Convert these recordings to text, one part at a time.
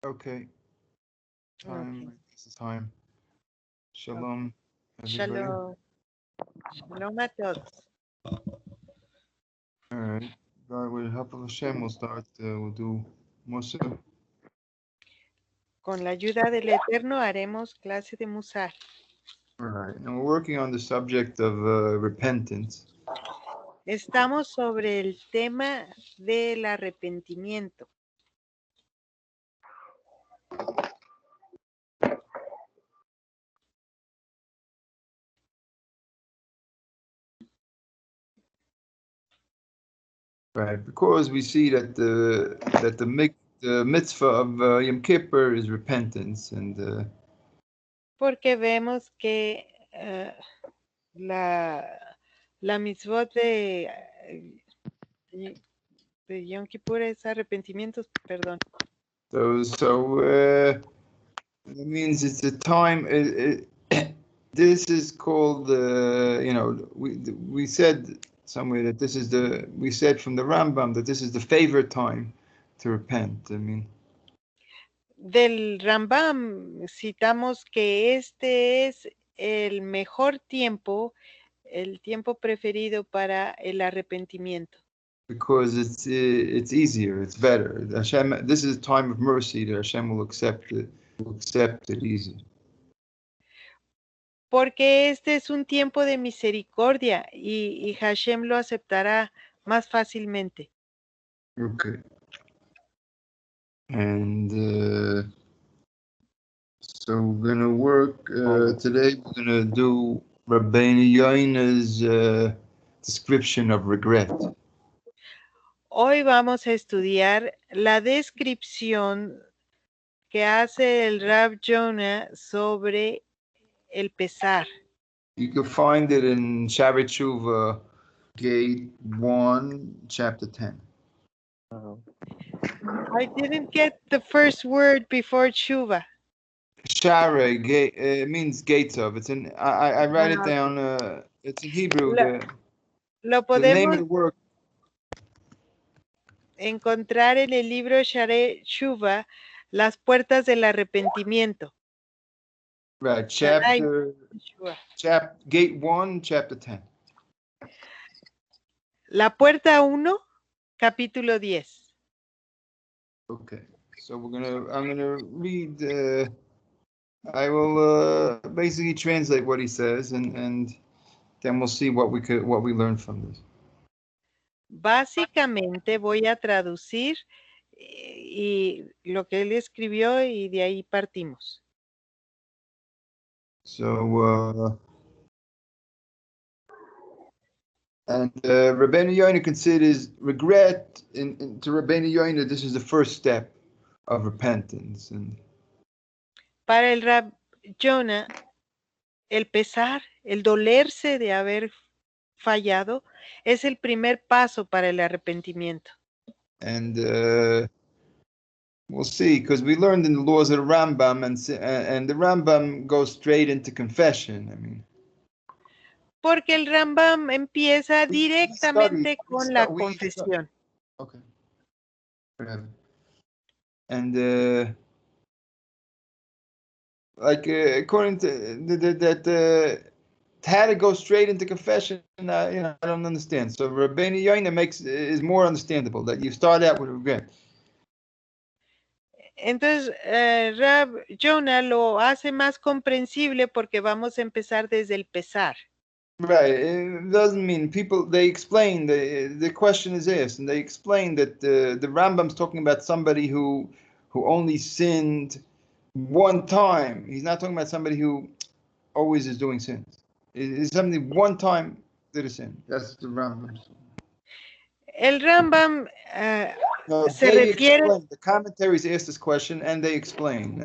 Okay. Okay. This is time. Shalom, everybody. Shalom. Shalom a todos. All right. God, with the help of Hashem, we'll start. We'll do Musa. Con la ayuda del Eterno haremos clase de Musar. All right. And we're working on the subject of repentance. Estamos sobre el tema del arrepentimiento. Right. Because we see that the mitzvah of Yom Kippur is repentance, and Porque vemos que la mitzvot de Yom Kippur es arrepentimiento, perdón. so it means it's a time. This is called, we said somewhere that we said from the Rambam that this is the favorite time to repent. I mean, Del Rambam citamos que este es el mejor tiempo, el tiempo preferido para el arrepentimiento. because it's easier, it's better. Hashem, this is a time of mercy that Hashem will accept it easy. Porque este es un tiempo de misericordia y Hashem lo aceptará más fácilmente. Okay. And so we're gonna work today. We're gonna do Rabbeinu Yoina's description of regret. Hoy vamos a estudiar la descripción que hace el Rab Jonah sobre el pesar. You can find it in Shabbat Tshuva, Gate 1, Chapter 10. I didn't get the first word before tshuva. Share gate means gates of. It's in. I write it down. It's in Hebrew. Lo The name podemos of the work. encontrar en el libro Share Tshuva, las puertas del arrepentimiento. Right, Gate 1, Chapter 10. La puerta 1, capítulo 10. Okay, so I'm gonna read. I will basically translate what he says, and then we'll see what we learn from this. Básicamente voy a traducir y lo que él escribió y de ahí partimos. So, and Rabbeinu Yoina considers regret, to Rabbeinu Yoina, this is the first step of repentance. And para el Rab Jonah, el pesar, el dolerse de haber fallado, es el primer paso para el arrepentimiento. And we'll see, because we learned in the laws of the Rambam, and the Rambam goes straight into confession. I mean, porque el Rambam empieza directamente con la confesión. Okay. And according to that, had to go straight into confession. I don't understand. So Rabbeinu Yoina is more understandable that you start out with regret. Entonces, Rab Jonah lo hace más comprensible porque vamos a empezar desde el pesar. Right. It doesn't mean they explain, the question is asked, and they explain that the Rambam's talking about somebody who only sinned one time. He's not talking about somebody who always is doing sins. It's something one time did a sin. That's the Rambam. El Rambam se refiere. The commentaries ask this question and they explain.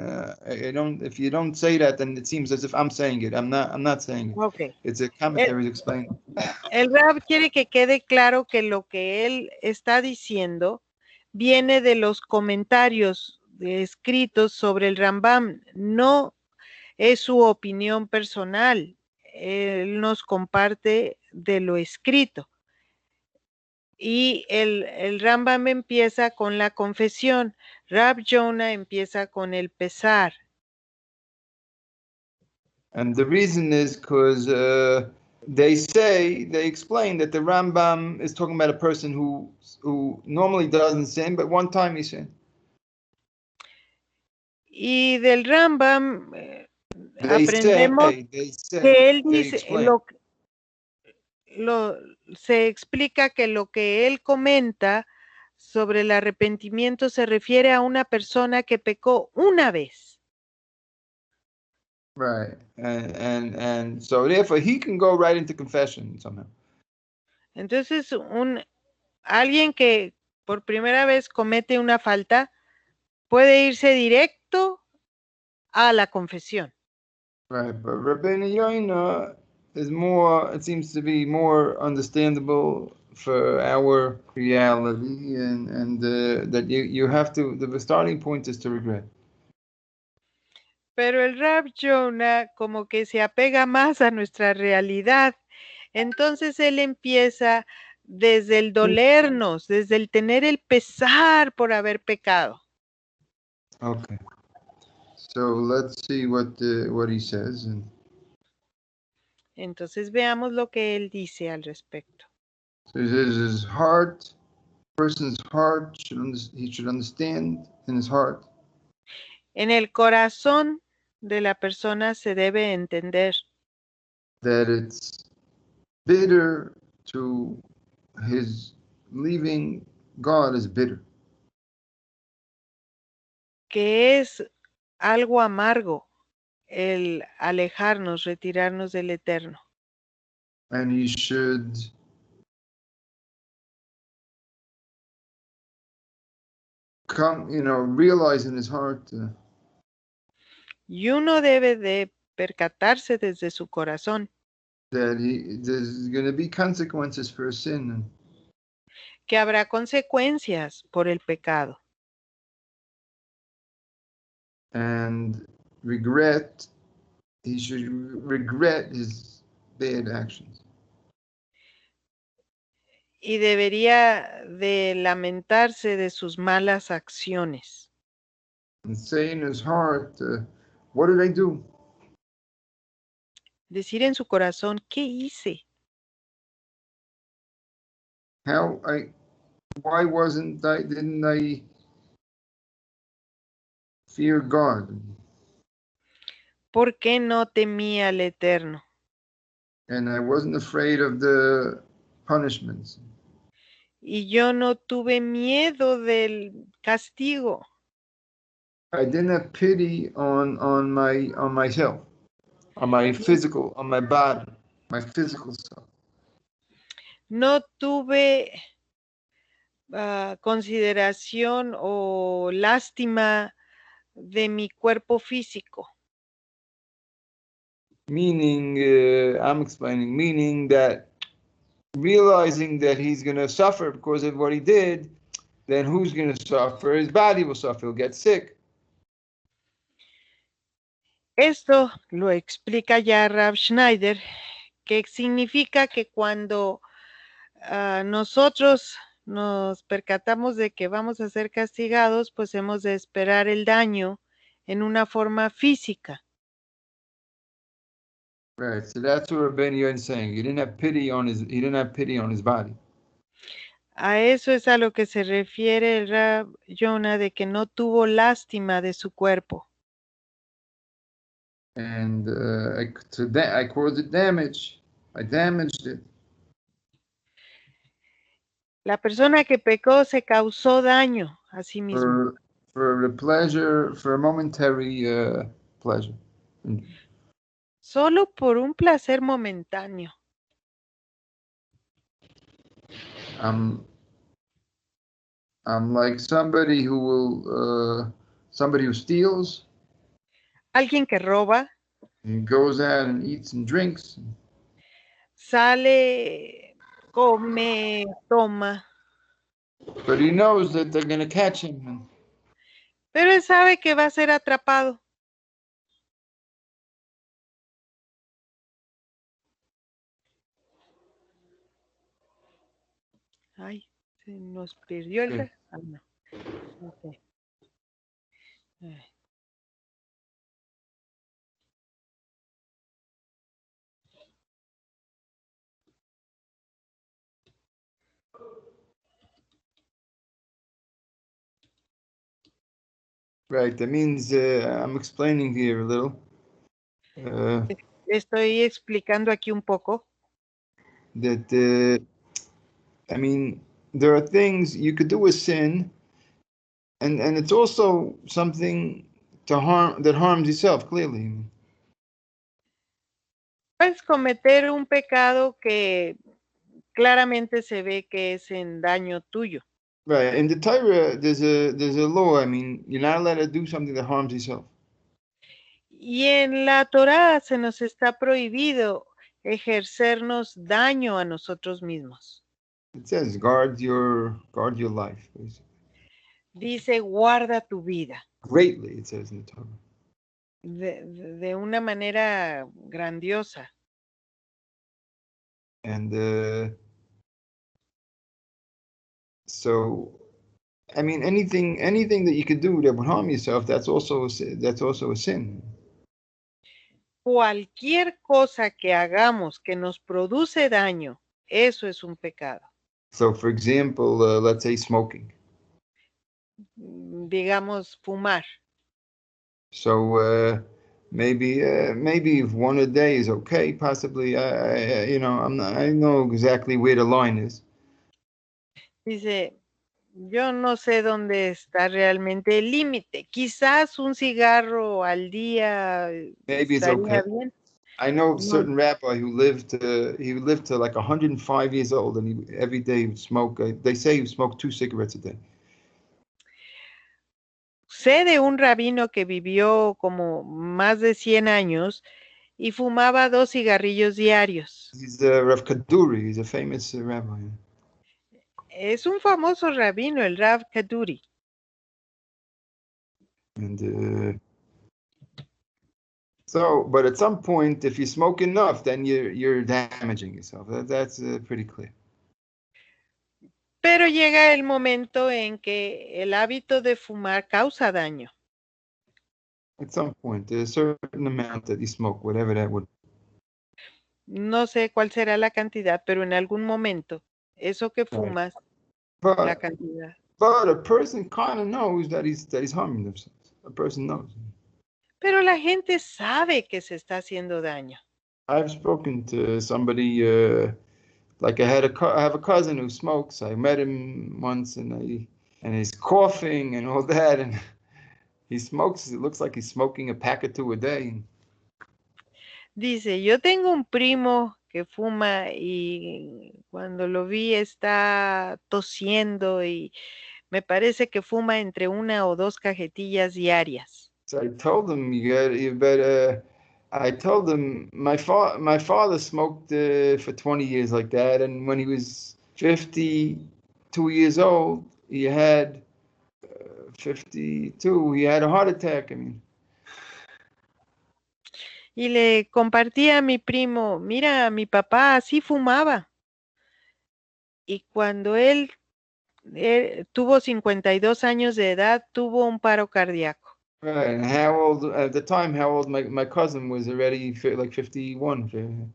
If you don't say that, then it seems as if I'm saying it. I'm not saying it. Okay. It's a commentaries explain. El Rab quiere que quede claro que lo que él está diciendo viene de los comentarios escritos sobre el Rambam. No es su opinión personal. Él nos comparte de lo escrito. Y el Rambam empieza con la confesión. Rab Jonah empieza con el pesar. And the reason is because they explain that the Rambam is talking about a person who normally doesn't sin, but one time he sinned. Y del Rambam They aprendemos say, que él they dice, explain. se explica que lo que él comenta sobre el arrepentimiento se refiere a una persona que pecó una vez. Right. And so therefore he can go right into confession somehow. Entonces, alguien que por primera vez comete una falta puede irse directo a la confesión. Right, but Rabbeinu Yoina is more, it seems to be more understandable for our reality, and that you have to, the starting point is to regret. Pero el Rab Jonah como que se apega más a nuestra realidad. Entonces él empieza desde el dolernos, desde el tener el pesar por haber pecado. Okay. So let's see what he says. Entonces veamos lo que él dice al respecto. So he says his heart, person's heart, he should understand in his heart. En el corazón de la persona se debe entender That it's bitter to his leaving God is bitter. que es algo amargo el alejarnos, retirarnos del Eterno. And he should realize in his heart Y uno debe de percatarse desde su corazón that there's going to be consequences for a sin. que habrá consecuencias por el pecado. And he should regret his bad actions. Y debería de lamentarse de sus malas acciones. And say in his heart, what did I do? Decir en su corazón, ¿qué hice? Why didn't I fear God? ¿Por qué no temía al Eterno? And I wasn't afraid of the punishments. Y yo no tuve miedo del castigo. I didn't have pity on myself, on my body, my physical self. No tuve consideración o lástima de mi cuerpo físico. Meaning, I'm explaining, meaning that realizing that he's going to suffer because of what he did, then who's going to suffer? His body will suffer, he'll get sick. Esto lo explica ya Rav Schneider, que significa que cuando nosotros nos percatamos de que vamos a ser castigados, pues hemos de esperar el daño en una forma física. Right, so that's what Rabbeinu Yoin is saying. He didn't have pity on his body. A eso es a lo que se refiere el Rab Jonah, de que no tuvo lástima de su cuerpo. And I caused it damage. I damaged it. La persona que pecó se causó daño a sí mismo. For the pleasure, for a momentary pleasure. Solo por un placer momentáneo. I'm like somebody who steals. Alguien que roba. He goes out and eats and drinks. Sale, come, toma. But he knows that they're going to catch him. Pero él sabe que va a ser atrapado. Ay, se nos perdió el... Okay. Ah, no. Okay. Right, that means I'm explaining here a little. Estoy explicando aquí un poco. That I mean, there are things you could do a sin, and it's also something that harms yourself, clearly. Puedes cometer un pecado que claramente se ve que es en daño tuyo. Right. In the Torah, there's a law. I mean, you're not allowed to do something that harms yourself. Y en la Torá se nos está prohibido ejercernos daño a nosotros mismos. It says guard your life, basically. Dice, guarda tu vida. Greatly, it says in the Torah. De una manera grandiosa. And so, I mean, anything that you could do that would harm yourself, that's also a sin. Cualquier cosa que hagamos que nos produce daño, eso es un pecado. So, for example, let's say smoking. Digamos, fumar. So maybe if one a day is okay, possibly. I know exactly where the line is. Dice, yo no sé dónde está realmente el límite. Quizás un cigarro al día Maybe it's estaría okay. bien. I know a certain rabbi who lived to like 105 years old, and every day he would smoke. They say he would smoke 2 cigarettes a day. Sé de un rabino que vivió como más de 100 años y fumaba 2 cigarrillos diarios. He's Rav Kaduri. He's a famous rabbi. Es un famoso rabino, el Rav Kaduri. And but at some point, if you smoke enough, then you're damaging yourself. That's pretty clear. Pero llega el momento en que el hábito de fumar causa daño. At some point, there's a certain amount that you smoke, whatever that would. No sé cuál será la cantidad, pero en algún momento, eso que fumas, la cantidad. But a person kind of knows that he's harming themselves. A person knows. Pero la gente sabe que se está haciendo daño. I've spoken to somebody, like I have a cousin who smokes. I met him once, and he's coughing and all that, and he smokes. It looks like he's smoking a pack or 2 a day. Dice, yo tengo un primo que fuma y cuando lo vi está tosiendo y me parece que fuma entre 1 o 2 cajetillas diarias. So I told him, you better. I told him my father smoked for 20 years like that, and when he was 52 years old, he had 52. He had a heart attack. I mean. Y le compartí a mi primo, mira, mi papá así fumaba. Y cuando él tuvo 52 años de edad, tuvo un paro cardíaco. Right, and how old at the time? How old my cousin was already like 51.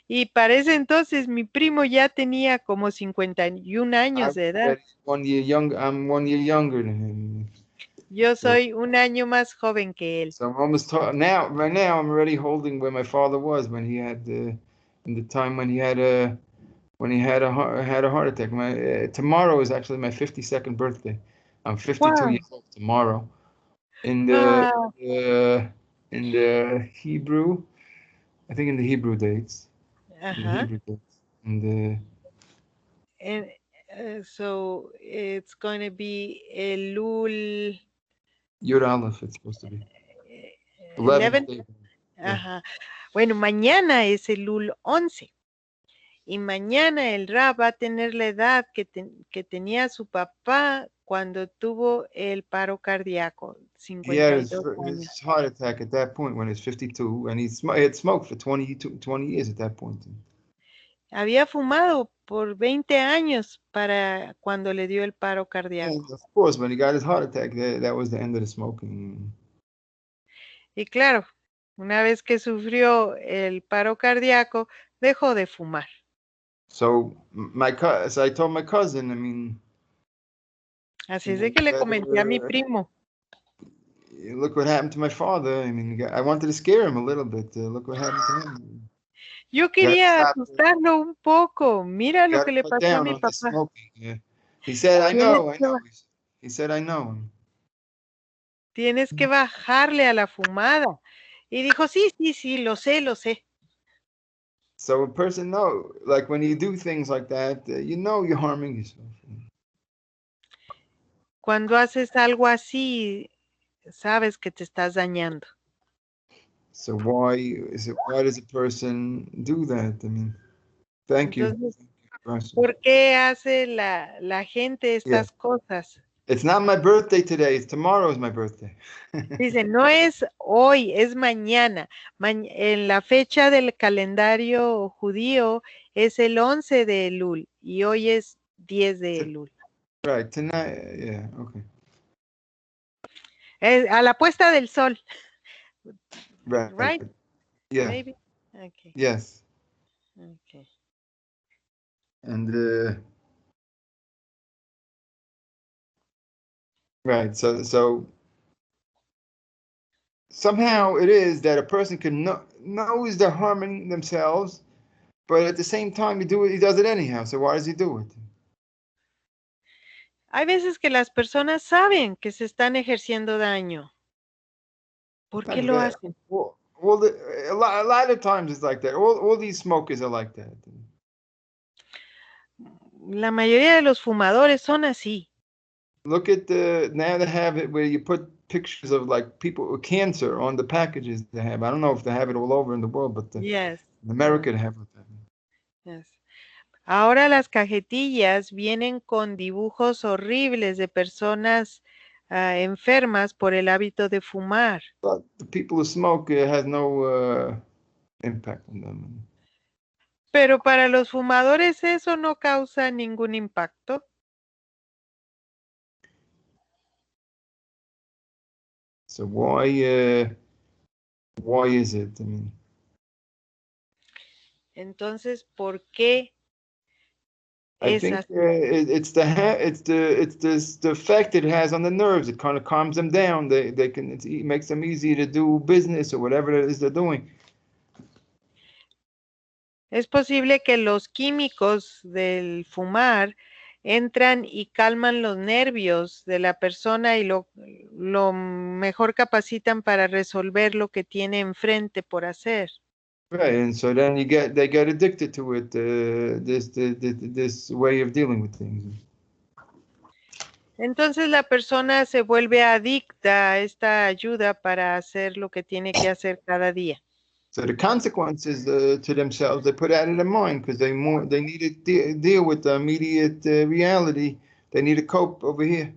Y para ese entonces mi primo ya tenía como 51 años de edad. I'm 1 year younger than him. Yo soy 1 año más joven que él. So I'm almost right now I'm already holding where my father was when he had in the time when he had a heart attack. Tomorrow is actually my 52nd birthday. I'm 52 years old tomorrow. In the Hebrew, I think in the Hebrew dates. So it's going to be Elul. Yud Aleph, it's supposed to be. 11. Ajá. Bueno, mañana es Elul 11. Y mañana el Rab va a tener la edad que tenía su papá cuando tuvo el paro cardíaco. 52 años. His heart attack at that point when he was 52, and he had smoked for 20 years at that point. Había fumado por 20 años para cuando le dio el paro And cardíaco. of course, when he got his heart attack, that was the end of the smoking. Y claro, una vez que sufrió el paro cardíaco, dejó de fumar. So so I told my cousin, I mean, Así es de que le comenté a mi uh, primo. look what happened to my father. I mean, I wanted to scare him a little bit. Look what happened to him. Yo You gotta quería stop. asustarlo un poco. Mira You lo gotta que le cut pasó a down mi on the papá. smoking. Yeah. He said, I Tienes know, I que, know. He said, I know. tienes que bajarle a la fumada. Y dijo, sí, sí, sí, lo sé, lo sé. So a person know, like when you do things like that, you know you're harming yourself. Cuando haces algo así, sabes que te estás dañando. So why does a person do that? I mean, thank you. Entonces, Person. ¿por qué hace la gente estas cosas? It's not my birthday today. It's tomorrow is my birthday. Dice, no es hoy, es mañana. En la fecha del calendario judío es el 11 de Elul y hoy es 10 de Elul. Right, tonight, yeah, okay. A la puesta del sol. Right. Yeah. Maybe? Okay. Yes. Okay. And right, so somehow it is that a person can knows they're harming themselves, but at the same time he does it anyhow. So why does he do it? Hay veces que las personas saben que se están ejerciendo daño. ¿Por qué lo hacen? Well, a lot of times it's like that. All these smokers are like that. La mayoría de los fumadores son así. Look at now they have it where you put pictures of like people with cancer on the packages they have. I don't know if they have it all over in the world, but Yes. in America they have it. Yes. Ahora las cajetillas vienen con dibujos horribles de personas enfermas por el hábito de fumar. But the people who smoke has no impact on them. Pero para los fumadores eso no causa ningún impacto. So why is it? I mean, Entonces, ¿por qué I es think así? it's the effect it has on the nerves. It kind of calms them down. It makes them easy to do business or whatever it is they're doing. Es posible que los químicos del fumar entran y calman los nervios de la persona y lo mejor capacitan para resolver lo que tiene enfrente por hacer. Right, and so then they get addicted to it. This way of dealing with things. Entonces la persona se vuelve adicta a esta ayuda para hacer lo que tiene que hacer cada día. So the consequences to themselves, they put out of their mind because they need to deal with the immediate reality. They need to cope over here.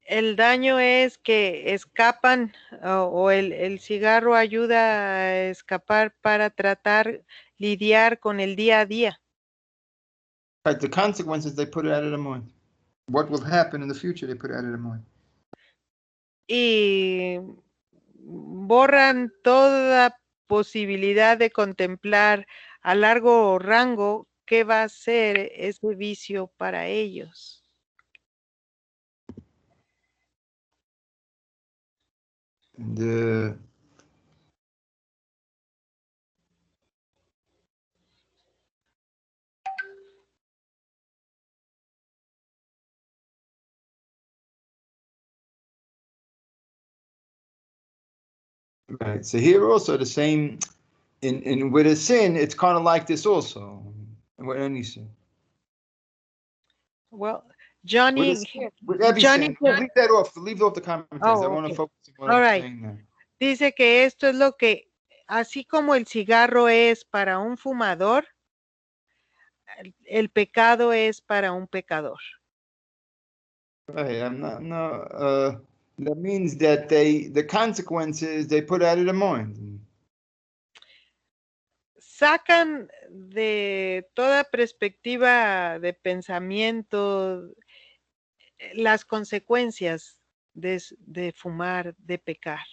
El daño es que escapan o el cigarro ayuda a escapar para tratar, lidiar con el día a día. Right, the consequences, they put it out of their mind. What will happen in the future, they put it out of their mind. Y borran toda posibilidad de contemplar a largo rango qué va a ser ese vicio para ellos. And right, so here also the same in with a sin, it's kind of like this also. With any sin. Well, Johnny, With every Johnny, sin, leave that off. Leave off the commentaries. I want to okay. focus on what All I'm right. saying now. Dice que esto es lo que, así como el cigarro es para un fumador, el pecado es para un pecador. Right, I'm not. No, that means that the consequences they put out of their mind. sacan de toda perspectiva de pensamiento las consecuencias de fumar, de pecar.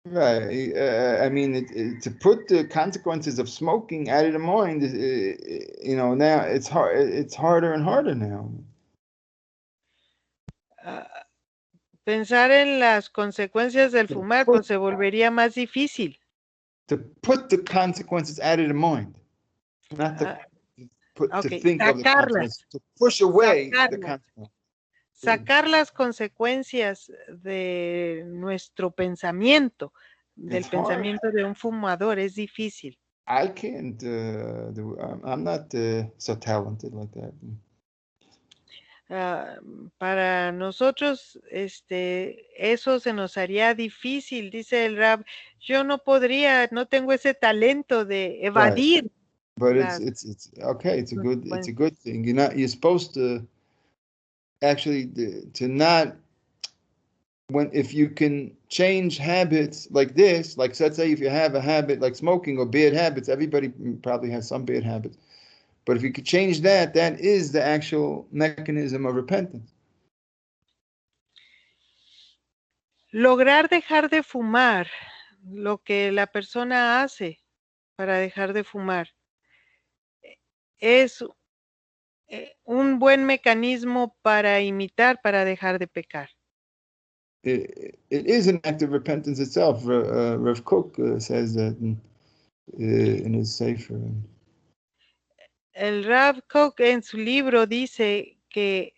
Right. I mean, to put the consequences of smoking out of the mind, now it's hard. It's harder and harder now. Pensar en las consecuencias del fumar, pues se volvería más difícil. To put the consequences out of the mind, not to to think of the consequences, to push away the consequences. Sacar las consecuencias de nuestro pensamiento, del pensamiento de un fumador, es difícil. I can't I'm not so talented like that. Para nosotros, eso se nos haría difícil, dice el Rab. Yo no podría, no tengo ese talento de evadir. Right. But it's okay. It's a good thing. You're supposed to actually to not if you can change habits like this, like let's say if you have a habit like smoking or bad habits, everybody probably has some bad habits. But if you could change that, that is the actual mechanism of repentance. Lograr dejar de fumar, lo que la persona hace para dejar de fumar, es un buen mecanismo para imitar, para dejar de pecar. It is an act of repentance itself. Rav Kook says that in his Sefer. El Rav Kook en su libro dice que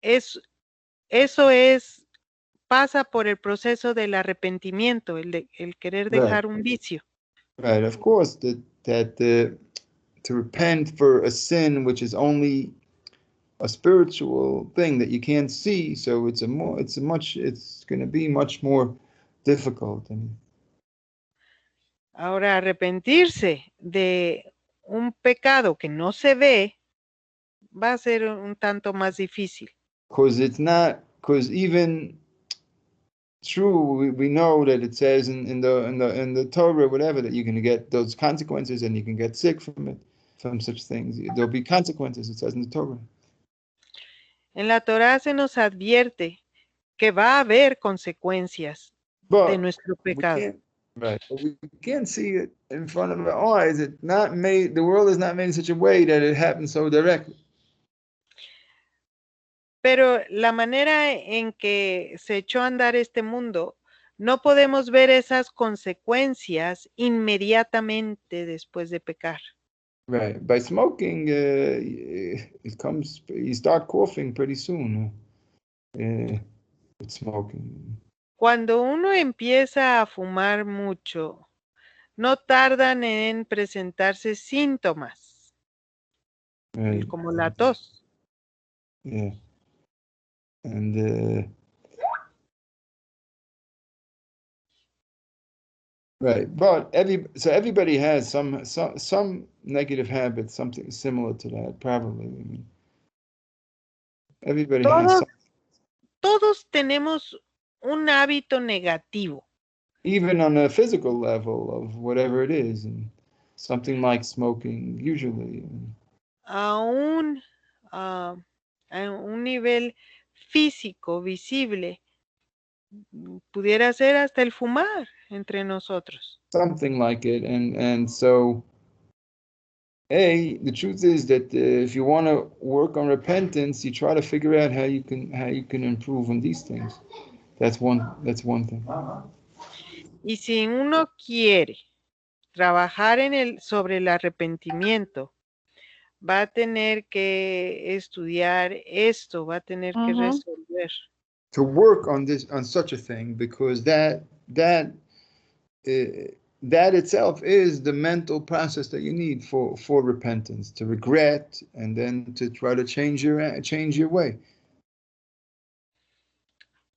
eso pasa por el proceso del arrepentimiento, el querer dejar un vicio. Right, of course, that to repent for a sin which is only a spiritual thing that you can't see, so it's going to be much more difficult. Ahora, arrepentirse de un pecado que no se ve va a ser un tanto más difícil. Because even true, we know that it says in the Torah, whatever, that you're going to get those consequences and you can get sick from it, from such things. There'll be consequences, it says in the Torah. En la Torah se nos advierte que va a haber consecuencias de nuestro pecado. Right. But we can't see it in front of our eyes. The world is not made in such a way that it happens so directly. Pero la manera en que se echó a andar este mundo, no podemos ver esas consecuencias inmediatamente después de pecar. Right. By smoking, you start coughing pretty soon with smoking. Cuando uno empieza a fumar mucho, no tardan en presentarse síntomas, como la tos. Yeah. And right, but everybody has some negative habits, something similar to that, probably. I mean, everybody has some. Todos tenemos un hábito negativo. Even on a physical level of whatever it is, and something like smoking, usually. A un nivel físico, visible, pudiera ser hasta el fumar entre nosotros. Something like it, and so, the truth is that if you want to work on repentance, you try to figure out how you can improve on these things. That's one thing. Y si uno quiere trabajar sobre el arrepentimiento, va a tener que estudiar esto, va a tener que resolver. To work on such a thing, because that itself is the mental process that you need for repentance, to regret and then to try to change your way.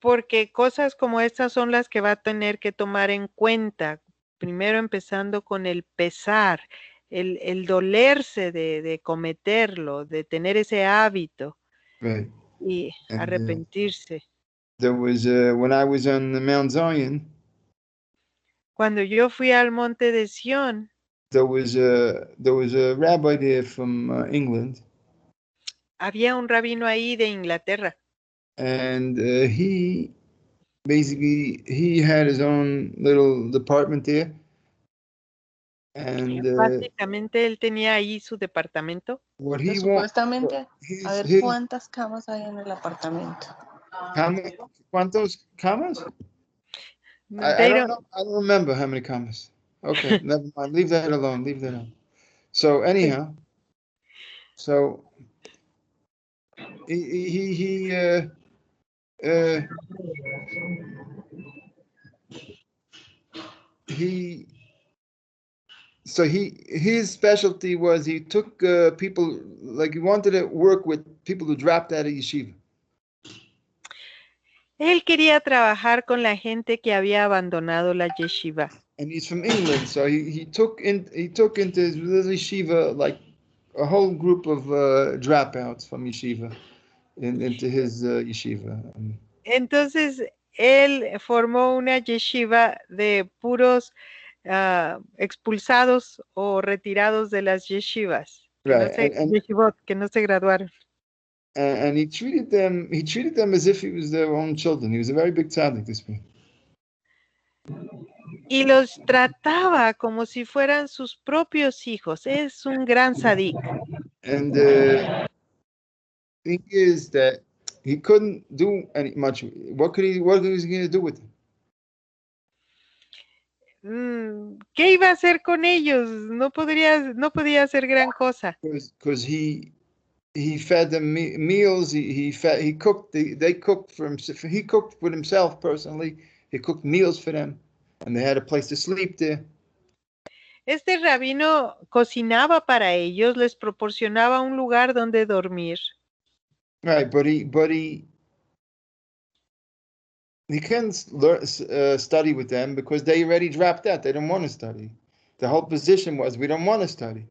Porque cosas como estas son las que va a tener que tomar en cuenta, primero empezando con el pesar, el dolerse de cometerlo, de tener ese hábito, right, y arrepentirse. There was when I was on the Mount Zion. Cuando yo fui al monte de Sión, there was a rabbi there from England, Había un rabino ahí de Inglaterra. and he had his own little department there, and Básicamente él tenía ahí su departamento. what Que he wanted, supuestamente, a ver his cuántas camas hay en el apartamento. ¿cuántos camas? I They don't don't- know. I don't remember how many camas. Okay, never mind. Leave that alone. Leave that alone. So anyhow, so he so his specialty was he took people, like he wanted to work with people who dropped out of yeshiva. Él quería trabajar con la gente que había abandonado la yeshiva. And he's from England, so he took into his little yeshiva like a whole group of dropouts from yeshiva into his yeshiva. Entonces, él formó una yeshiva de puros expulsados o retirados de las yeshivas, Right, yeshivot, que no se graduaron. and he treated them as if he was their own children. He was a very big tzaddik, this man. Y los trataba como si fueran sus propios hijos. Es un gran sadik. And the thing is that he couldn't do much. What was he going to do with them? ¿Qué iba a hacer con ellos? No podía hacer gran cosa. Because he fed them meals. He cooked. They cooked for himself. He cooked for himself personally. He cooked meals for them, and they had a place to sleep there. Este rabino cocinaba para ellos, les proporcionaba un lugar donde dormir. Right, but he can't study with them because they already dropped out. They don't want to study. The whole position was, we don't want to study.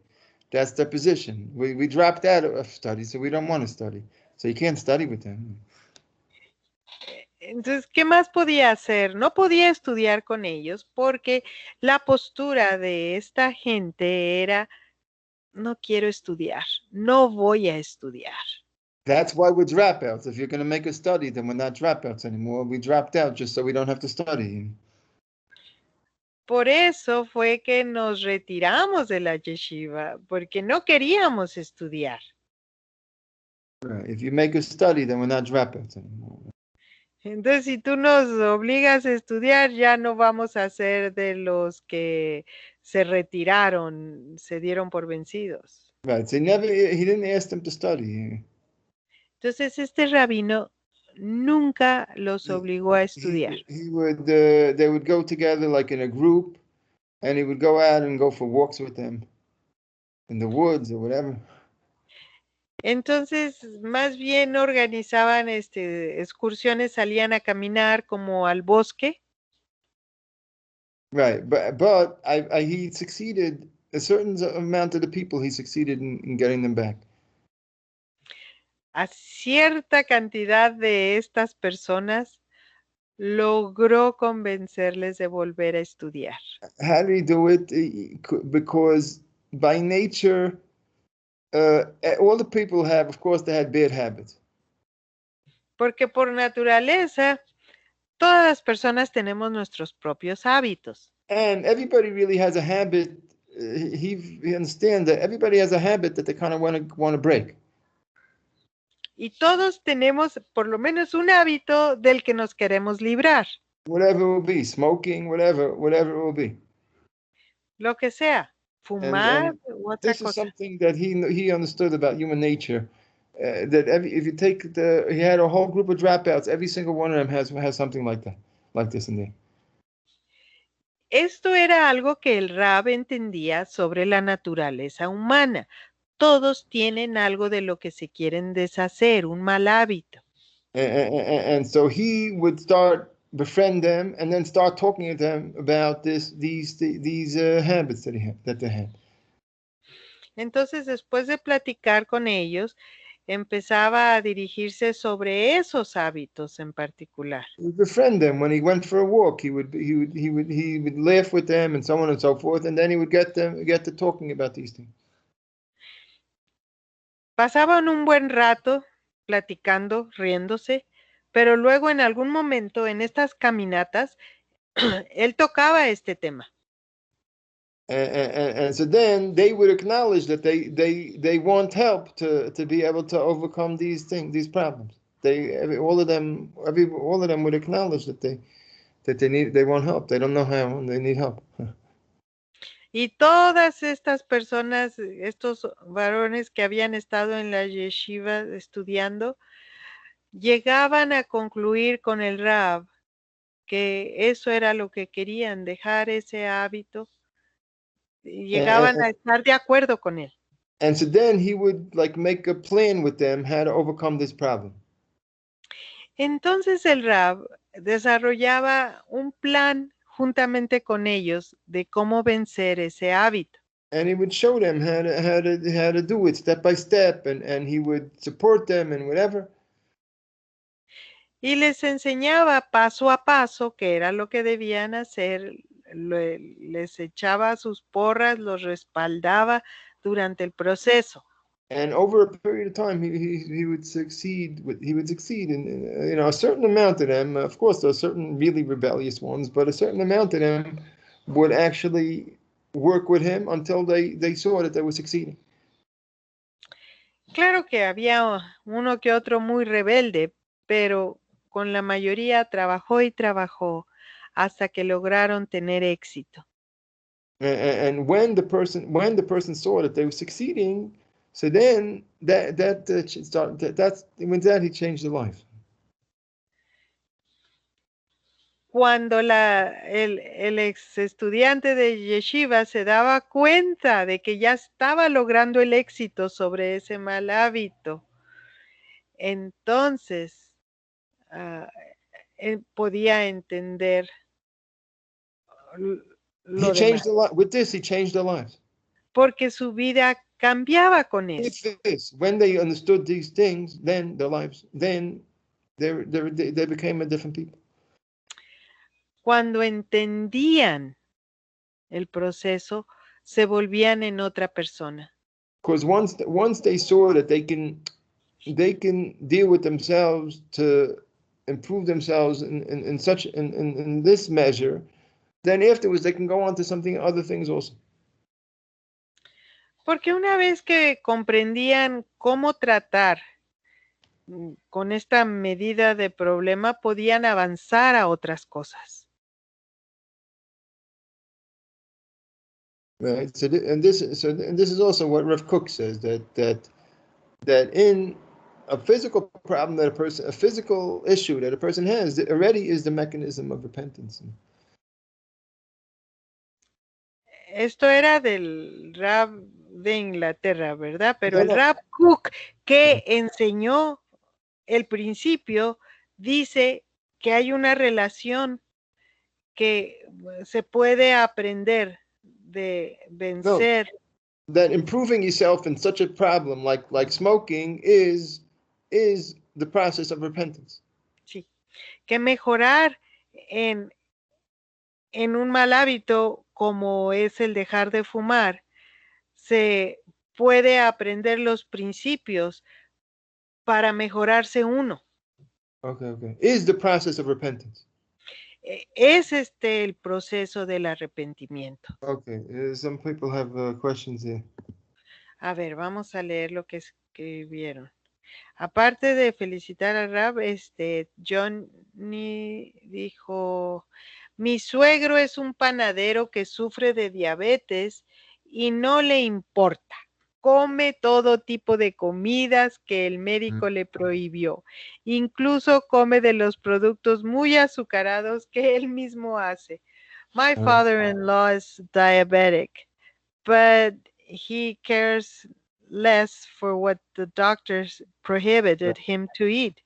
That's the position. We dropped out of study, so we don't want to study. So you can't study with them. Entonces, ¿qué más podía hacer? No podía estudiar con ellos porque la postura de esta gente era, no quiero estudiar, no voy a estudiar. That's why we're dropouts. If you're going to make us study, then we're not dropouts anymore. We dropped out just so we don't have to study. Por eso fue que nos retiramos de la yeshiva, porque no queríamos estudiar. Right. If you make us study, then we're not dropouts anymore. Entonces, si tú nos obligas a estudiar, ya no vamos a ser de los que se retiraron, se dieron por vencidos. Right. So he didn't ask them to study. Entonces, este rabino nunca los obligó a estudiar. They would go together like in a group, and he would go out and go for walks with them in the woods or whatever. Entonces, más bien organizaban excursiones, salían a caminar como al bosque. Right, but he succeeded, a certain amount of the people, he succeeded in getting them back. A cierta cantidad de estas personas logró convencerles de volver a estudiar. How did he do it? Because by nature, all the people have, of course, they had bad habits. Porque por naturaleza, todas las personas tenemos nuestros propios hábitos. And everybody really has a habit. He understands that everybody has a habit that they kind of want to break. Y todos tenemos por lo menos un hábito del que nos queremos librar. Whatever it will be, smoking, whatever it will be. Lo que sea, fumar u otra this cosa. is something that he understood about human nature. That if you take he had a whole group of dropouts, every single one of them has something like that, like this in there. Esto era algo que el Rab entendía sobre la naturaleza humana. Todos tienen algo de lo que se quieren deshacer, un mal hábito. And so he would start befriend them and then start talking to them about these habits that they had. Entonces, después de platicar con ellos, empezaba a dirigirse sobre esos hábitos en particular. He would befriend them when he went for a walk. He would laugh with them and so on and so forth, and then he would get to talking about these things. Pasaban un buen rato platicando, riéndose, pero luego en algún momento en estas caminatas él tocaba este tema. And so then they would acknowledge that they want help to be able to overcome these problems. All of them would acknowledge that they want help. They don't know how, and they need help. Y todas estas personas, estos varones que habían estado en la yeshiva estudiando, llegaban a concluir con el Rab que eso era lo que querían, dejar ese hábito, y llegaban a estar de acuerdo con él. And so then he would make a plan with them how to overcome this problem. Entonces el Rab desarrollaba un plan juntamente con ellos de cómo vencer ese hábito. And he would show them how to do it step by step, and he would support them and whatever. Y les enseñaba paso a paso qué era lo que debían hacer, les echaba sus porras, los respaldaba durante el proceso. And over a period of time, he would succeed. He would succeed in a certain amount of them. Of course, there are certain really rebellious ones, but a certain amount of them would actually work with him until they saw that they were succeeding. Claro que había uno que otro muy rebelde, pero con la mayoría trabajó y trabajó hasta que lograron tener éxito. And when the person saw that they were succeeding, so then that's when he changed their life. Cuando el ex estudiante de yeshiva se daba cuenta de que ya estaba logrando el éxito sobre ese mal hábito, entonces él podía entender lo demás. With this, he changed their lives. Porque su vida cambiaba con eso. When they understood these things, then their lives, then they became a different people. Cuando entendían el proceso, se volvían en otra persona. Because once they saw that they can deal with themselves to improve themselves in this measure, then afterwards they can go on to other things also. Porque una vez que comprendían cómo tratar con esta medida de problema, podían avanzar a otras cosas. Right. So this is also what Rav Kook says, that in a physical problem a physical issue that a person has, that already is the mechanism of repentance. Esto era del Rab de Inglaterra, ¿verdad? Pero el Rav Kook, que enseñó el principio, dice que hay una relación que se puede aprender de vencer. No, that improving yourself in such a problem like smoking is the process of repentance. Sí, que mejorar en un mal hábito como es el dejar de fumar, se puede aprender los principios para mejorarse uno. Okay. Is the process of repentance. Es el proceso del arrepentimiento. Okay, some people have questions here. A ver, vamos a leer lo que escribieron. Aparte de felicitar a Rab, Johnny dijo, mi suegro es un panadero que sufre de diabetes y no le importa. Come todo tipo de comidas que el médico le prohibió. Incluso come de los productos muy azucarados que él mismo hace. My father-in-law is diabetic, but he cares less for what the doctors prohibited him to eat.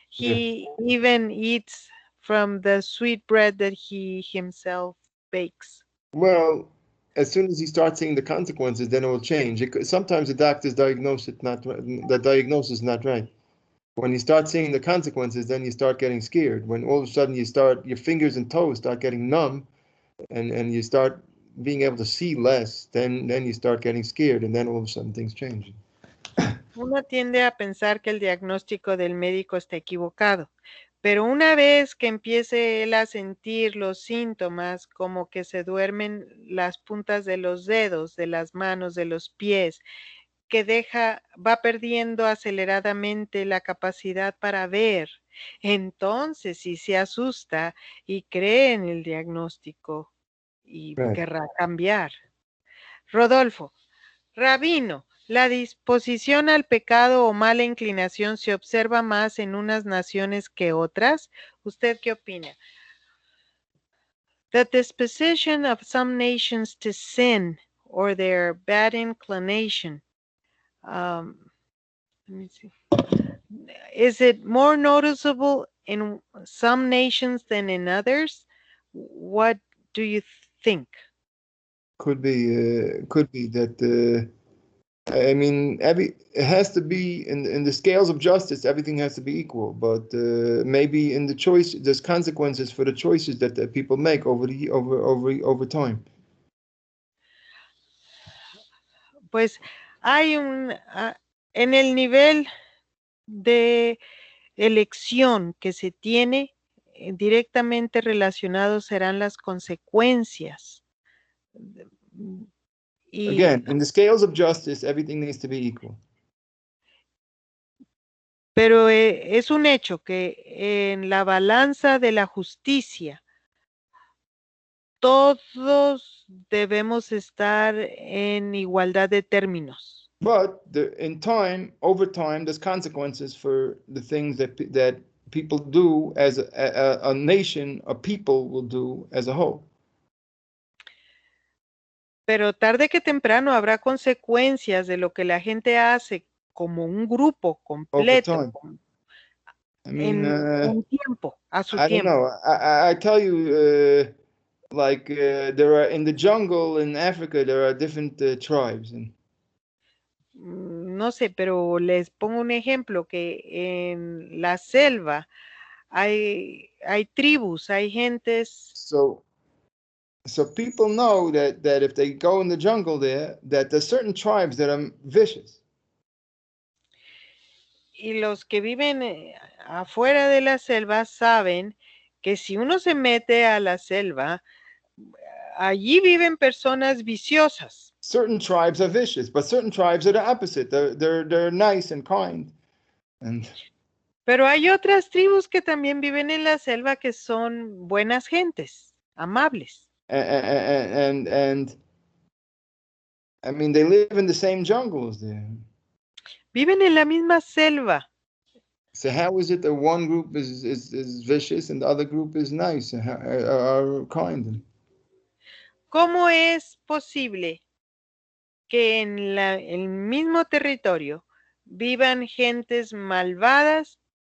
He even eats from the sweet bread that he himself bakes. Well, as soon as he starts seeing the consequences, then it will change. Sometimes the doctor's diagnosis the diagnosis is not right. When you start seeing the consequences, then you start getting scared. When all of a sudden your fingers and toes start getting numb, and you start being able to see less, then you start getting scared, and then all of a sudden things change. Uno tiende a pensar que el diagnóstico del médico está equivocado, pero una vez que empiece él a sentir los síntomas, como que se duermen las puntas de los dedos, de las manos, de los pies, que va perdiendo aceleradamente la capacidad para ver, entonces sí se asusta y cree en el diagnóstico y Right. querrá cambiar. Rodolfo, Rabino, ¿la disposición al pecado o mala inclinación se observa más en unas naciones que otras? ¿Usted qué opina? The disposition of some nations to sin or their bad inclination. Let me see. Is it more noticeable in some nations than in others? What do you think? Could be that. I mean, it has to be in the scales of justice. Everything has to be equal, but maybe in the choice, there's consequences for the choices that the people make over time. Pues hay en el nivel de elección que se tiene, directamente relacionados serán las consecuencias. Again, in the scales of justice, everything needs to be equal. Pero es un hecho que en la balanza de la justicia, todos debemos estar en igualdad de términos. But over time, there's consequences for the things that people do as a nation, a people will do as a whole. Pero tarde que temprano habrá consecuencias de lo que la gente hace como un grupo completo. I mean, en un tiempo, a su I tiempo. don't know. I tell you, there are in the jungle in Africa, there are different tribes. No sé, pero les pongo un ejemplo que en la selva hay tribus, hay gentes. So people know that if they go in the jungle there, that there's certain tribes that are vicious. Y los que viven afuera de la selva saben que si uno se mete a la selva, allí viven personas viciosas. Certain tribes are vicious, but certain tribes are the opposite. They're nice and kind. Pero hay otras tribus que también viven en la selva que son buenas gentes, amables. And I mean, they live in the same jungles there. Viven en la misma selva. So how is it that one group is vicious and the other group is nice or kind? ¿Cómo es posible que en el mismo territorio vivan gentes malvadas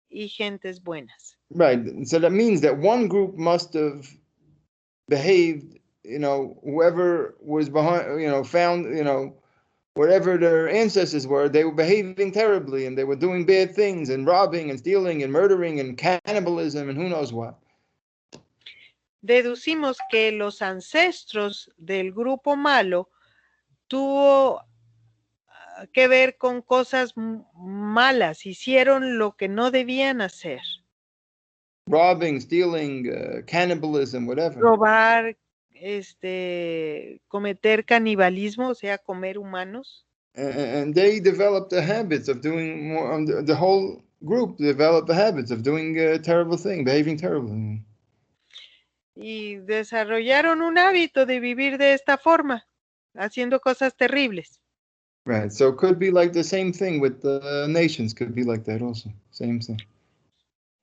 y gentes buenas? Right. So that means that one group must have behaved, whoever was behind, found, whatever their ancestors were, they were behaving terribly and they were doing bad things and robbing and stealing and murdering and cannibalism and who knows what. Deducimos que los ancestros del grupo malo tuvo que ver con cosas malas, hicieron lo que no debían hacer. Robbing, stealing, cannibalism, whatever. Robar, cometer canibalismo, o sea, comer humanos. And they developed the habits of doing more. The whole group developed the habits of doing terrible things, behaving terribly. Y desarrollaron un hábito de vivir de esta forma, haciendo cosas terribles. Right. So it could be like the same thing with the nations. Could be like that also. Same thing.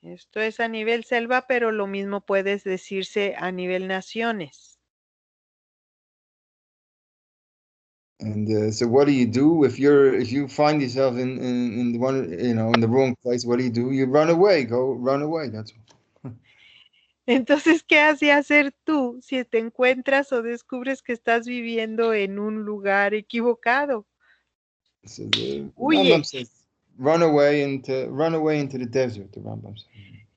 Esto es a nivel selva, pero lo mismo puede decirse a nivel naciones. And so, what do you do if you find yourself in the wrong place? What do? You run away. Go run away. That's all. Entonces, ¿qué has de hacer tú si te encuentras o descubres que estás viviendo en un lugar equivocado? So the Huye. Rambam says, run away into the desert. The Rambam says.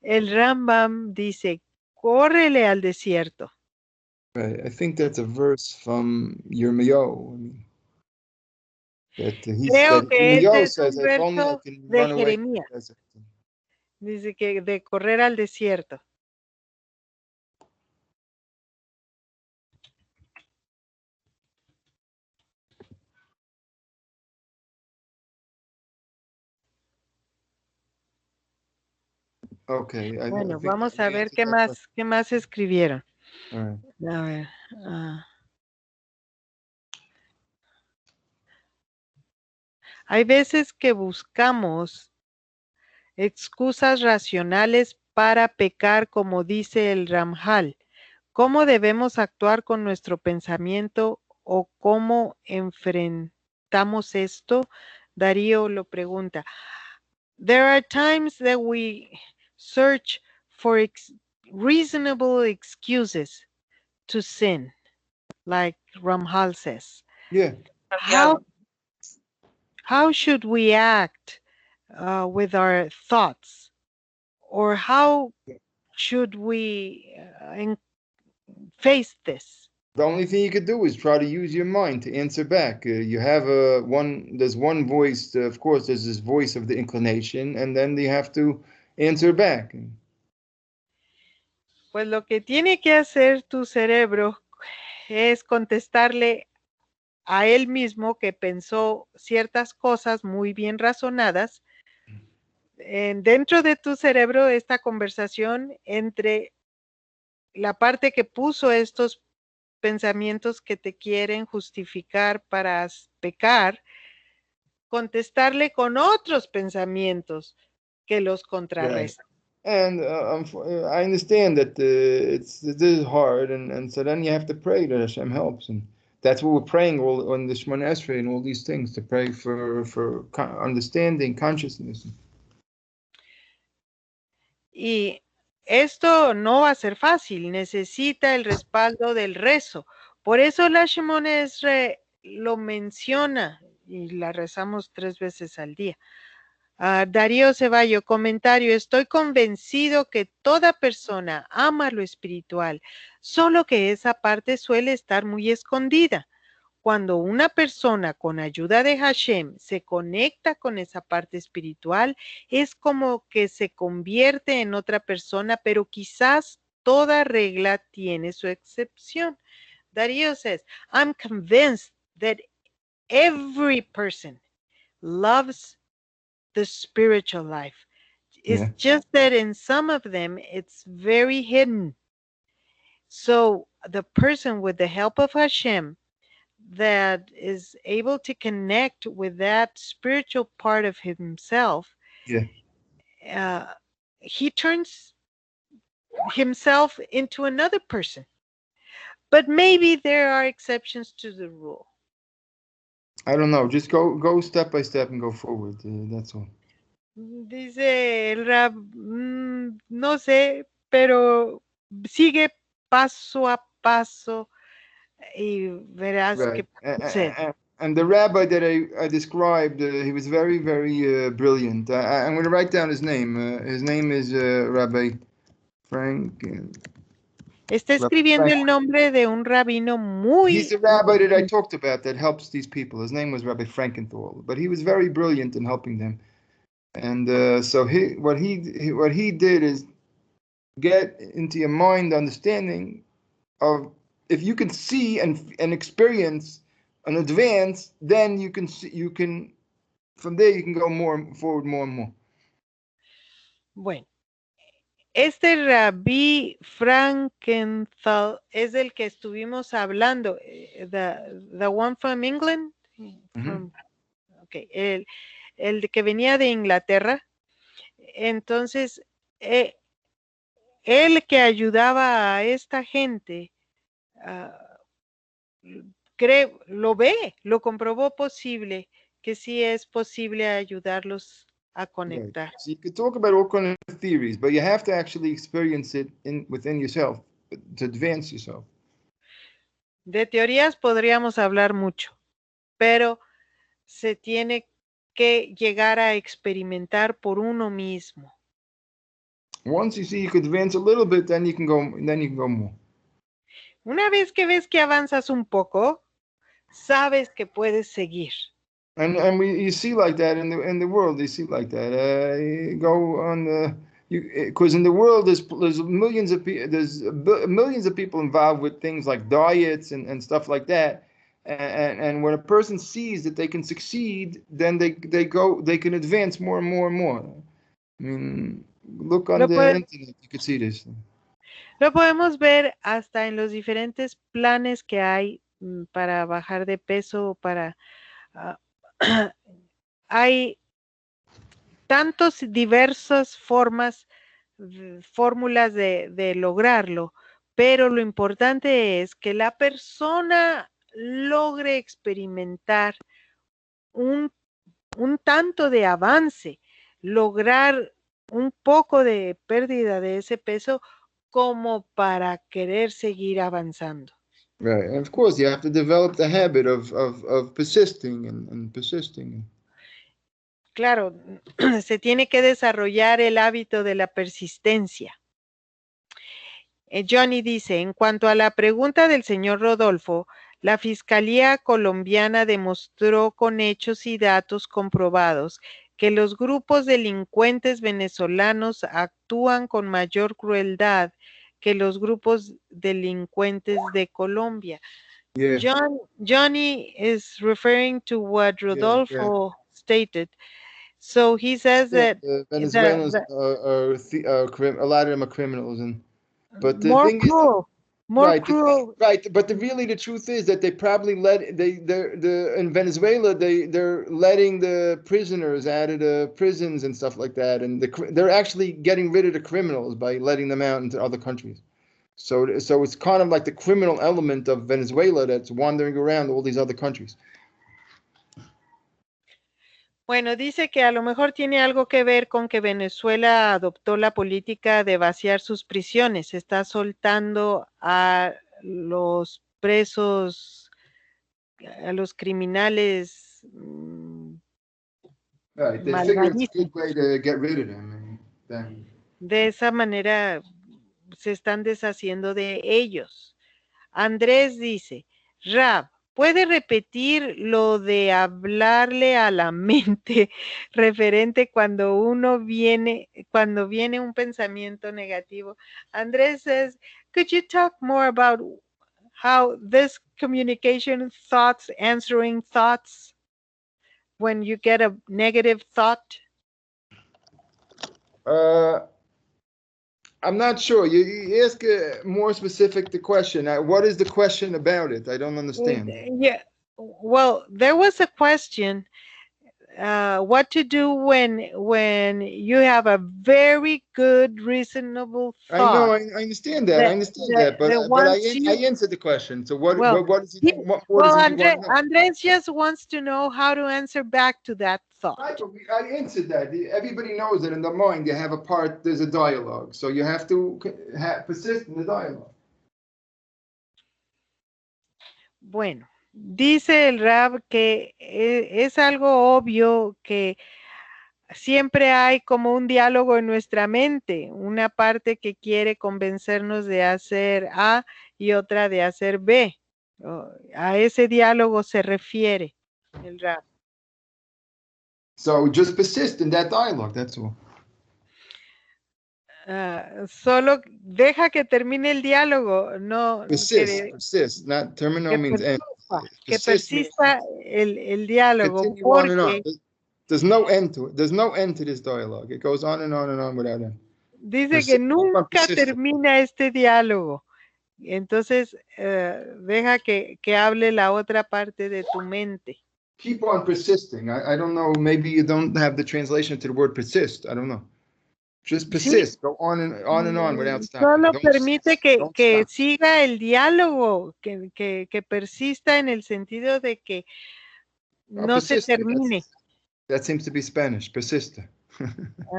El Rambam dice, córrele al desierto. Right. I think that's a verse from Yirmiyahu. I mean, that Creo que ese Yirmiyahu es says, un if only I verso can de run away to the Jeremías. desert. Dice que de correr al desierto. Okay. I Bueno, think vamos a we ver answered that question. qué más escribieron. All right. A ver. Hay veces que buscamos excusas racionales para pecar, como dice el Ramjal. ¿Cómo debemos actuar con nuestro pensamiento o cómo enfrentamos esto? Darío lo pregunta. There are times that we search for reasonable excuses to sin, like Ramjal says. Yeah. How should we act with our thoughts? Or how should we face this? The only thing you could do is try to use your mind to answer back. You have there's one voice, of course, there's this voice of the inclination, and then you have to answer back. Pues lo que tiene que hacer tu cerebro es contestarle a él mismo que pensó ciertas cosas muy bien razonadas. Dentro de tu cerebro, esta conversación entre la parte que puso estos pensamientos que te quieren justificar para pecar, contestarle con otros pensamientos que los contrarrestan. And I understand that this is hard, and so then you have to pray that Hashem helps, and that's what we're praying all on the Shemona Esrei and all these things, to pray for understanding, consciousness. Y esto no va a ser fácil, necesita el respaldo del rezo. Por eso la Shemona Esrei lo menciona y la rezamos 3 veces al día. Darío Ceballo, comentario, estoy convencido que toda persona ama lo espiritual, solo que esa parte suele estar muy escondida. Cuando una persona con ayuda de Hashem se conecta con esa parte espiritual, es como que se convierte en otra persona, pero quizás toda regla tiene su excepción. Darío says, I'm convinced that every person loves the spiritual life. It's just that in some of them, it's very hidden. So the person with the help of Hashem that is able to connect with that spiritual part of himself, he turns himself into another person. But maybe there are exceptions to the rule. I don't know. Just go step by step and go forward. That's all. Dice el Rab, no sé, pero sigue paso a paso y verás que sucede. And the rabbi that I described, he was very, very brilliant. I'm going to write down his name. His name is Rabbi Frank. Está escribiendo el nombre de un rabino muy... He's the rabbi that I talked about that helps these people. His name was Rabbi Frankenthal, but he was very brilliant in helping them. And so what he did is get into your mind understanding of, if you can see and experience an advance, then you can from there you can go forward more and more. Bueno, este Rabbi Frankenthal es el que estuvimos hablando, the one from England. Okay, el que venía de Inglaterra. Entonces, él que ayudaba a esta gente, lo comprobó posible, que sí es posible ayudarlos a conectar. So you could talk about all kinds of theories, but you have to actually experience it within yourself to advance yourself. De teorías podríamos hablar mucho, pero se tiene que llegar a experimentar por uno mismo. Once you see you could advance a little bit, then you can go more. Una vez que ves que avanzas un poco, sabes que puedes seguir. And you see like that in the world. You see like that. You go on the because in the world there's millions of millions of people involved with things like diets and stuff like that. And when a person sees that they can succeed, then they can advance more and more and more. I mean, look on the internet, you can see this. Lo podemos ver hasta en los diferentes planes que hay para bajar de peso, para hay tantos diversas fórmulas de lograrlo, pero lo importante es que la persona logre experimentar un tanto de avance, lograr un poco de pérdida de ese peso como para querer seguir avanzando. Right, and of course you have to develop the habit of persisting and persisting. Claro, se tiene que desarrollar el hábito de la persistencia. Johnny dice, en cuanto a la pregunta del señor Rodolfo, la Fiscalía colombiana demostró con hechos y datos comprobados que los grupos delincuentes venezolanos actúan con mayor crueldad que los grupos delincuentes de Colombia. Yeah. Johnny is referring to what Rodolfo stated. So he says that Venezuelans are a lot of them are criminals, but the more thing cruel, is, more right, cruel. Right, but the truth is that they probably in Venezuela they're letting the prisoners out of the prisons and stuff like that, and they're actually getting rid of the criminals by letting them out into other countries. So it's kind of like the criminal element of Venezuela that's wandering around all these other countries. Bueno, dice que a lo mejor tiene algo que ver con que Venezuela adoptó la política de vaciar sus prisiones. Está soltando a los presos, a los criminales Right, they figure it's a good way to get rid of them. De esa manera se están deshaciendo de ellos. Andrés dice, Rab, ¿puede repetir lo de hablarle a la mente referente cuando viene un pensamiento negativo? Andrés says, could you talk more about how this communication thoughts, answering thoughts, when you get a negative thought? I'm not sure. You ask more specific the question. What is the question about it? I don't understand. Yeah. Well, there was a question. What to do when you have a very good, reasonable thought. I know. I understand that. I understand that. But I answered the question. So what is it? Andres just wants to know how to answer back to that thought. Right, I answered that. Everybody knows that in the mind you have a part. There's a dialogue. So you have to persist in the dialogue. Bueno. Dice el Rab que es algo obvio que siempre hay como un diálogo en nuestra mente, una parte que quiere convencernos de hacer A y otra de hacer B. A ese diálogo se refiere el Rab. So just persist in that dialogue, that's all. Solo deja que termine el diálogo, no. Persist, not terminal means end. Que persista el diálogo. Porque there's no end to it. There's no end to this dialogue. It goes on and on and on without end. Dice que nunca termina este diálogo. Entonces, deja que hable la otra parte de tu mente. Keep on persisting. I don't know. Maybe you don't have the translation to the word persist. I don't know. Just persist. Sí. Go on and on without stopping. Solo permite que siga el diálogo, que persista en el sentido de que no se termine. That seems to be Spanish. Persiste.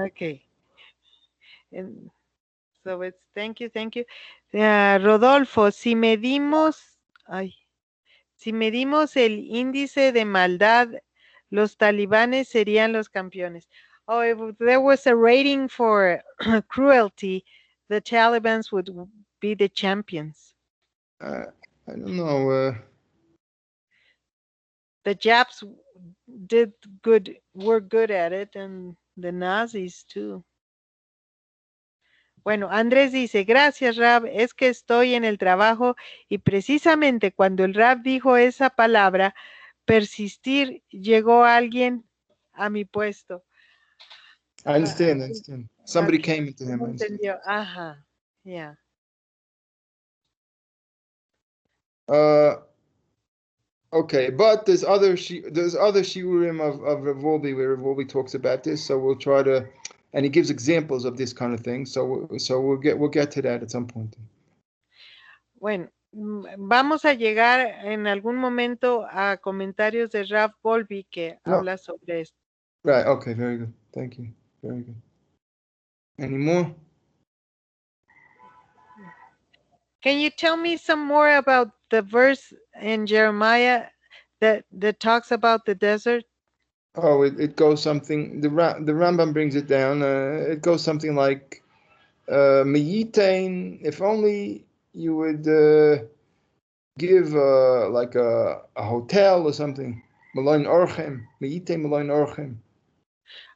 Okay. And so it's thank you. Rodolfo, si medimos el índice de maldad, los talibanes serían los campeones. Oh, if there was a rating for cruelty, the Taliban would be the champions. I don't know. The Japs were good at it, and the Nazis too. Bueno, Andrés dice, gracias, Rab, es que estoy en el trabajo y precisamente cuando el Rab dijo esa palabra, persistir, llegó alguien a mi puesto. I understand. Somebody Okay. came into him. I understand. Entendió. Ajá, yeah. Okay, but there's other shiurim of Rav Wolbe where Rav Wolbe talks about this, so we'll try to, and he gives examples of this kind of thing. So we'll get to that at some point. Bueno, vamos a llegar en algún momento a comentarios de Rav Wolbe que habla sobre esto. Right. Okay. Very good. Thank you. Very good. Any more? Can you tell me some more about the verse in Jeremiah that talks about the desert? Oh, it goes something. The Rambam brings it down. It goes something like, "Meyitain, if only you would give like a hotel or something. Meloin orchem, meyitain meloin orchem."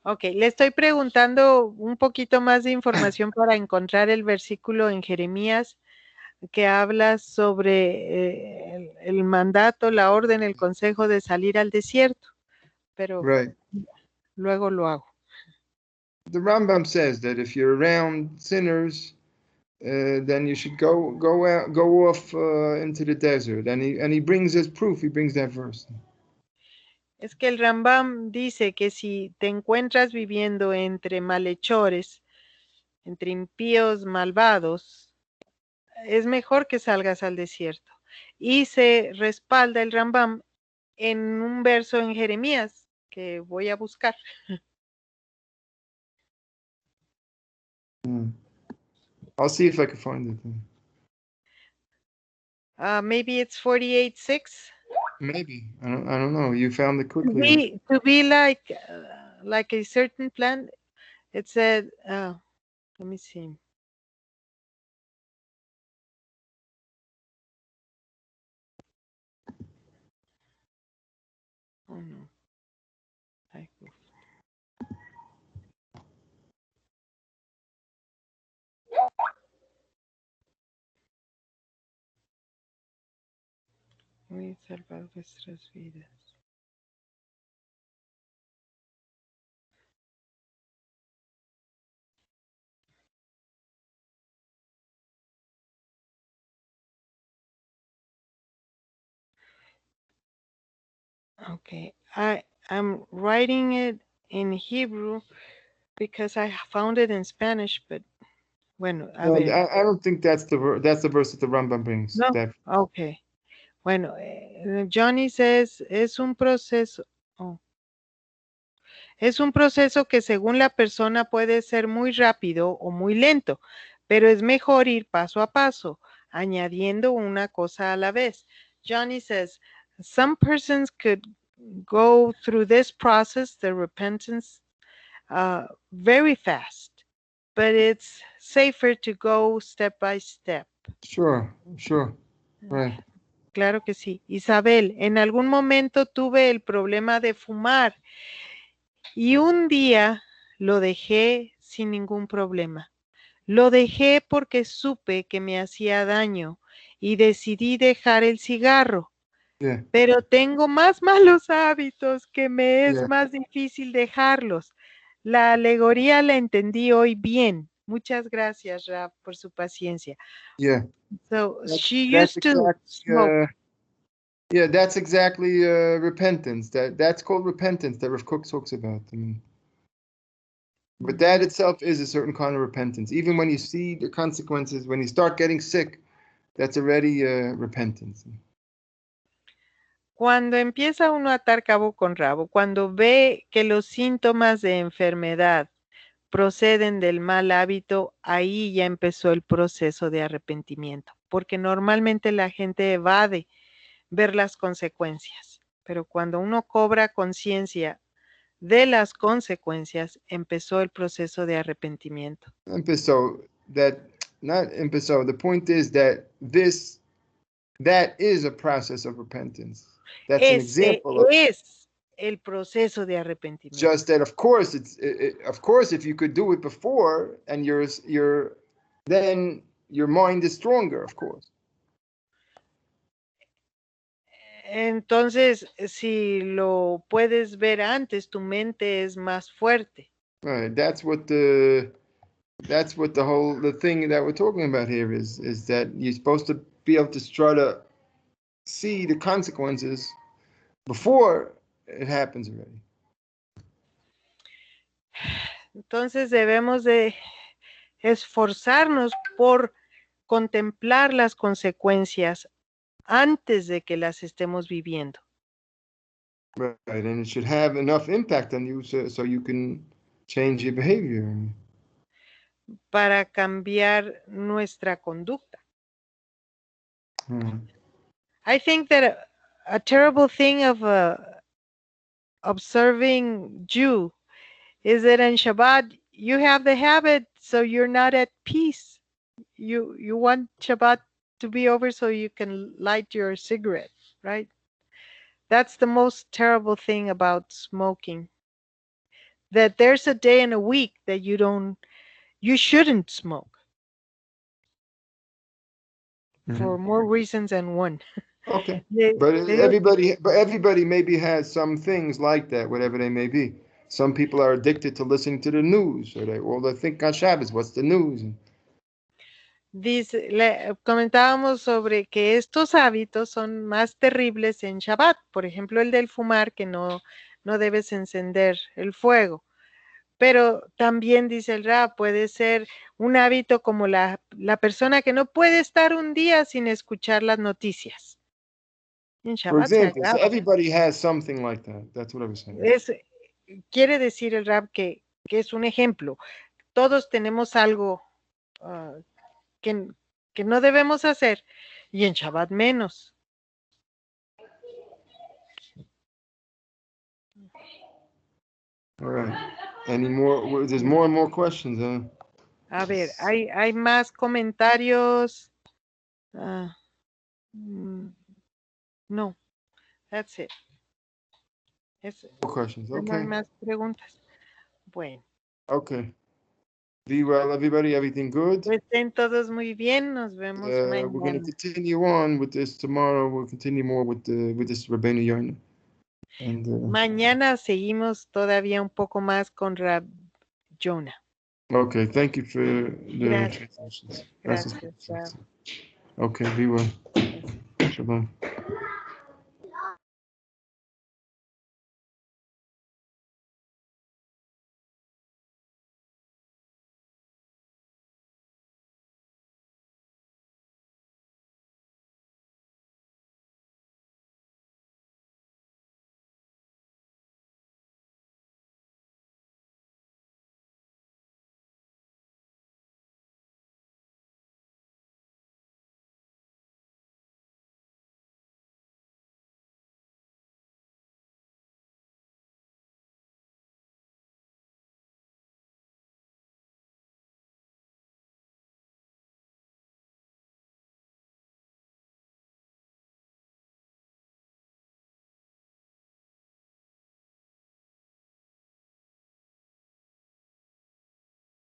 Ok, le estoy preguntando un poquito más de información para encontrar el versículo en Jeremías que habla sobre el mandato, la orden, el consejo de salir al desierto, pero Right. luego lo hago. The Rambam says that if you're around sinners, then you should go off into the desert, and he brings as proof. He brings that verse. Es que el Rambam dice que si te encuentras viviendo entre malhechores, entre impíos malvados, es mejor que salgas al desierto. Y se respalda el Rambam en un verso en Jeremías que voy a buscar. I'll see if I can find it. Maybe it's 48:6. Maybe I don't know. You found it quickly. To be like a certain plan. It said, let me see. Oh no. Voy a salvar vuestras vidas. Okay, I'm writing it in Hebrew because I found it in Spanish, but bueno, a ver. I don't think that's the verse that the Rambam brings. No, okay. Bueno, Johnny says, es un proceso. Es un proceso que según la persona puede ser muy rápido o muy lento, pero es mejor ir paso a paso, añadiendo una cosa a la vez. Johnny says, some persons could go through this process, the repentance, very fast, but it's safer to go step by step. Sure. Right. Claro que sí. Isabel, en algún momento tuve el problema de fumar y un día lo dejé sin ningún problema. Lo dejé porque supe que me hacía daño y decidí dejar el cigarro. Yeah. Pero tengo más malos hábitos que me es más difícil dejarlos. La alegoría la entendí hoy bien. Muchas gracias, Rab, por su paciencia. Yeah. So she used to smoke. Yeah, that's exactly repentance. That's called repentance that Rav Kook talks about. I mean, but that itself is a certain kind of repentance. Even when you see the consequences, when you start getting sick, that's already repentance. Cuando empieza uno a atar cabo con rabo, cuando ve que los síntomas de enfermedad proceden del mal hábito, ahí ya empezó el proceso de arrepentimiento, porque normalmente la gente evade ver las consecuencias, pero cuando uno cobra conciencia de las consecuencias, empezó el proceso de arrepentimiento. Empezó, the point is that that is a process of repentance. That's an Ese example of es el proceso de arrepentimiento. just that. Of course, of course, if you could do it before, and then your mind is stronger, of course. Entonces, si lo puedes ver antes, tu mente es más fuerte. Right. That's what the thing that we're talking about here is that you're supposed to be able to try to see the consequences before it happens already. Entonces debemos de esforzarnos por contemplar las consecuencias antes de que las estemos viviendo. Right, and it should have enough impact on you so you can change your behavior. Para cambiar nuestra conducta. I think that a terrible thing of observing you is that in Shabbat you have the habit, so you're not at peace. You want Shabbat to be over so you can light your cigarette, right? That's the most terrible thing about smoking. That there's a day in a week that you shouldn't smoke. For more reasons than one. Okay. But everybody maybe has some things like that, whatever they may be. Some people are addicted to listening to the news, or they think on Shabbos, what's the news? Comentábamos sobre que estos hábitos son más terribles en Shabbat, por ejemplo el del fumar, que no debes encender el fuego, pero también dice el Rab, puede ser un hábito como la persona que no puede estar un día sin escuchar las noticias. En Shabbat, for example, so everybody has something like that. That's what I was saying. Quiere decir el Rab que es un ejemplo. Todos tenemos algo que no debemos hacer, y en Shabbat menos. All right. Any more? There's more and more questions, huh? A ver, hay más comentarios. No, that's it. More questions. Okay. No hay más preguntas. Bueno. Okay. Be well, everybody. Everything good? Estén todos muy bien. Nos vemos mañana. We're going to continue on with this tomorrow. We'll continue more with this Rabbeinu Yonah. And mañana seguimos todavía un poco más con Rab Jonah. Okay, thank you for the translations. Gracias. Okay, be well. Shabbat.